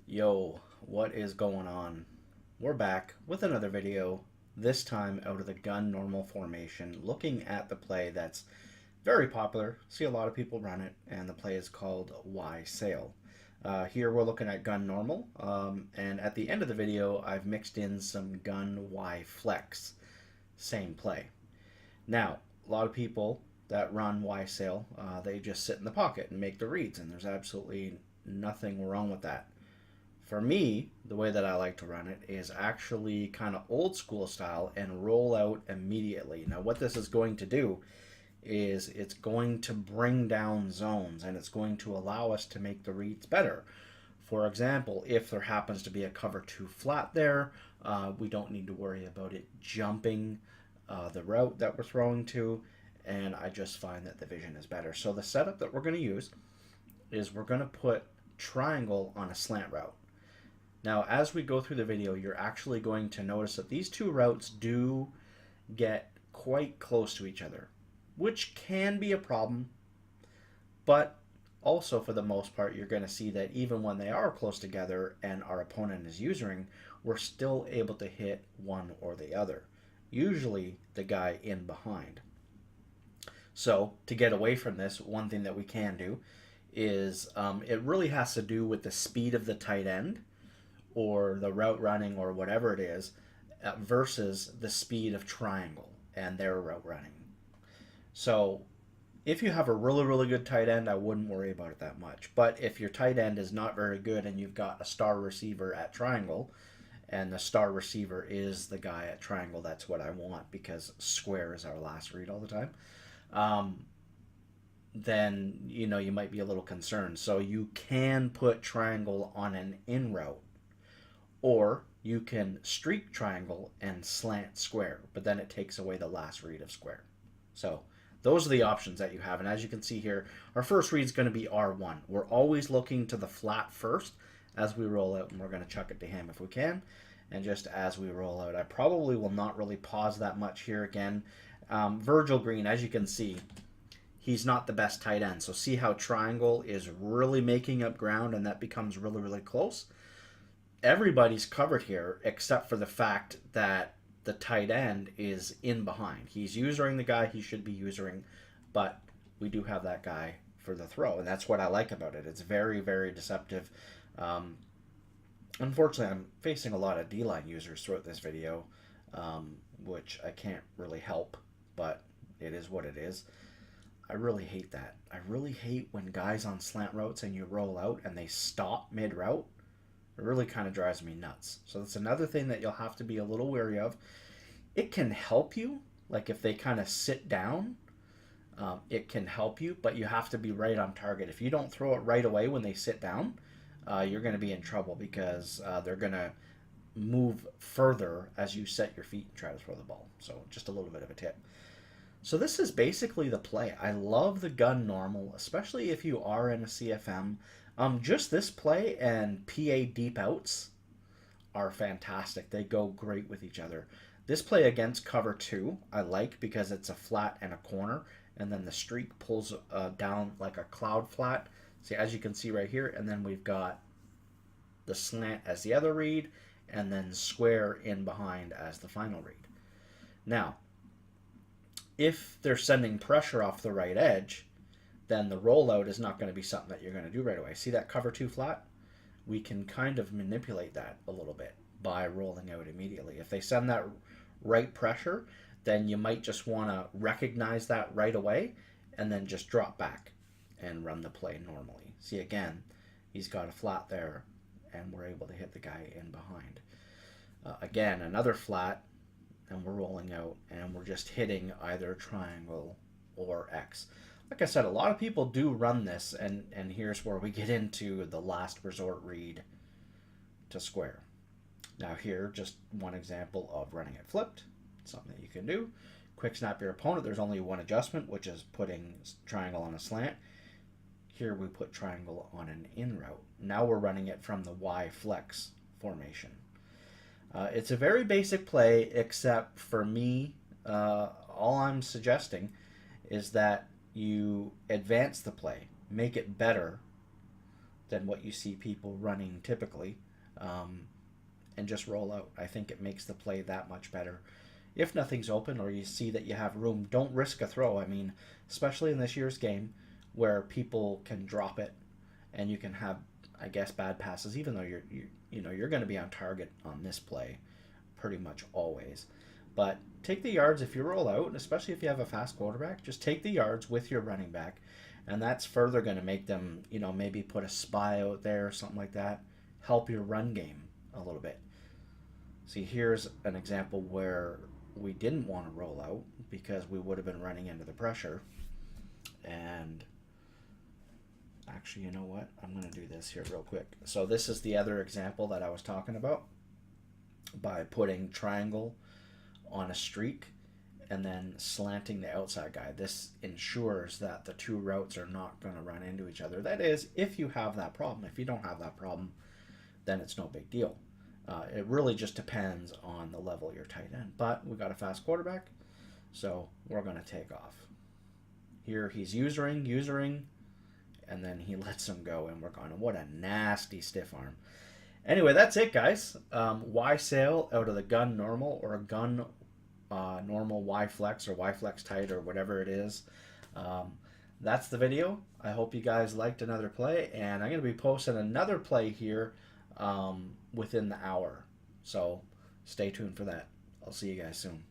Yo, what is going on? We're back with another video, this time out of the gun normal formation, looking at the play that's very popular. See a lot of people run it, and the play is called Y Sail. Here we're looking at gun normal, and at the end of the video, I've mixed in some gun Y flex, same play. Now, a lot of people that run Y Sail, they just sit in the pocket and make the reads, and there's absolutely nothing wrong with that. For me, the way that I like to run it is actually kind of old school style and roll out immediately. Now, what this is going to do is it's going to bring down zones and it's going to allow us to make the reads better. For example, if there happens to be a cover 2 flat there, we don't need to worry about it jumping the route that we're throwing to, and I just find that the vision is better. So the setup that we're going to use is we're going to put triangle on a slant route. Now, as we go through the video, you're actually going to notice that these two routes do get quite close to each other, which can be a problem, but also for the most part, you're going to see that even when they are close together and our opponent is using, we're still able to hit one or the other, usually the guy in behind. So to get away from this, one thing that we can do is it really has to do with the speed of the tight end or the route running or whatever it is versus the speed of triangle and their route running. So if you have a really good tight end, I wouldn't worry about it that much. But if your tight end is not very good and you've got a star receiver at triangle and the star receiver is the guy at triangle, that's what I want because square is our last read all the time. Then you might be a little concerned. So you can put triangle on an in route, or you can streak triangle and slant square, but then it takes away the last read of square. So those are the options that you have. And as you can see here, our first read is going to be R1. We're always looking to the flat first as we roll out, and we're going to chuck it to him if we can. And just as we roll out, I probably will not really pause that much here again. Virgil Green, as you can see, he's not the best tight end. So see how triangle is really making up ground and that becomes really close. Everybody's covered here except for the fact that the tight end is in behind. He's using the guy he should be using, but we do have that guy for the throw, and that's what I like about it. It's very deceptive. Unfortunately, I'm facing a lot of D-line users throughout this video, which I can't really help, but it is what it is. I really hate that. I really hate when guys on slant routes and you roll out and they stop mid-route. It really kind of drives me nuts. So that's another thing that you'll have to be a little wary of. It can help you, like if they kind of sit down, it can help you, but you have to be right on target. If you don't throw it right away when they sit down, you're going to be in trouble because they're going to move further as you set your feet and try to throw the ball. So just a little bit of a tip. So this is basically the play. I love the gun normal, especially if you are in a CFM. Just this play and PA deep outs are fantastic. They go great with each other. This play against cover 2 I like because it's a flat and a corner, and then the streak pulls down like a cloud flat. See, as you can see right here, and then we've got the slant as the other read, and then square in behind as the final read. Now, if they're sending pressure off the right edge, then the rollout is not going to be something that you're going to do right away. See that cover 2 flat? We can kind of manipulate that a little bit by rolling out immediately. If they send that right pressure, then you might just want to recognize that right away and then just drop back and run the play normally. See, again, he's got a flat there and we're able to hit the guy in behind. Again, another flat, and we're rolling out and we're just hitting either triangle or X. Like I said, a lot of people do run this, and here's where we get into the last resort read to square. Now here, just one example of running it flipped, something that you can do. Quick snap your opponent. There's only one adjustment, which is putting triangle on a slant. Here we put triangle on an in route. Now we're running it from the Y flex formation. It's a very basic play, except for me, all I'm suggesting is that you advance the play, make it better than what you see people running typically, and just roll out. I think it makes the play that much better. If nothing's open or you see that you have room, don't risk a throw. I mean, especially in this year's game where people can drop it and you can have, I guess, bad passes, even though you're going to be on target on this play pretty much always. But take the yards if you roll out, and especially if you have a fast quarterback, just take the yards with your running back, and that's further going to make them, maybe put a spy out there or something like that, help your run game a little bit. See, here's an example where we didn't want to roll out because we would have been running into the pressure. And actually, you know what? I'm going to do this here real quick. So this is the other example that I was talking about, by putting triangle on a streak and then slanting the outside guy. This ensures that the two routes are not going to run into each other. That is, if you have that problem. If you don't have that problem, then it's no big deal. It really just depends on the level of your tight end. But we got a fast quarterback, so we're going to take off. Here he's usering, and then he lets him go, and we're going, what a nasty stiff arm. Anyway, that's it, guys. Y sail out of the gun normal, or a gun normal Y flex, or Y flex tight, or whatever it is. That's the video. I hope you guys liked another play, and I'm going to be posting another play here within the hour. So stay tuned for that. I'll see you guys soon.